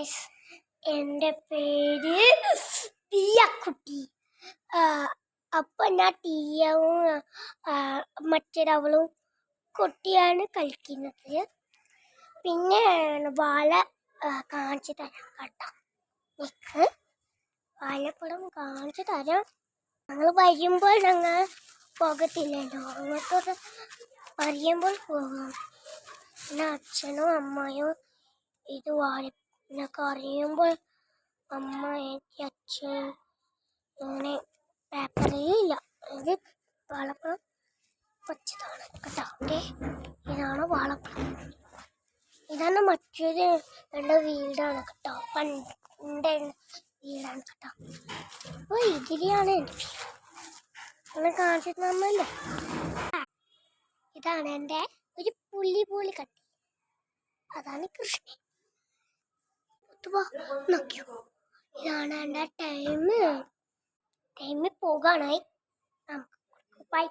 Guys, എൻ്റെ പേര് ടീയക്കുട്ടി. അപ്പം ഞാൻ ടീയവും മറ്റൊരവളും കുട്ടിയാണ് കളിക്കുന്നത്. പിന്നെ വാഴ കാണിച്ചു തരാം കേട്ടോ. നിക്ക് വാഴപ്പഴം കാണിച്ചു തരാം. ഞങ്ങൾ വരുമ്പോൾ ഞങ്ങൾ പോകത്തില്ലല്ലോ, അങ്ങോട്ടൊരു പറയുമ്പോൾ പോകാം. പിന്നെ അച്ഛനും അമ്മയും ഇത് വാഴനൊക്കെ അറിയുമ്പോൾ അമ്മ എനിക്ക് അച്ഛൻ അങ്ങനെ പേപ്പറിലില്ല. ഇത് വാഴപ്പഴം പച്ചതാണ് കേട്ടോ. ഇതാണ് വാഴപ്പഴം. ഇതാണ് മറ്റൊരു എൻ്റെ വീടാണ് കേട്ടോ, പണ്ട് വീടാണ് കേട്ടോ. അപ്പോൾ ഇതിലെയാണ് എൻ്റെ വീട്. ഒന്ന് കാണിച്ചിട്ട് തന്നല്ലോ. ഇതാണ് എൻ്റെ ഒരു പുള്ളി പോലെ കട്ടി, അതാണ് കൃഷ്ണൻ. നോക്കിയോ, ഇതാണ് എൻ്റെ ടൈം പോകാനായി. നമുക്ക് ബൈ.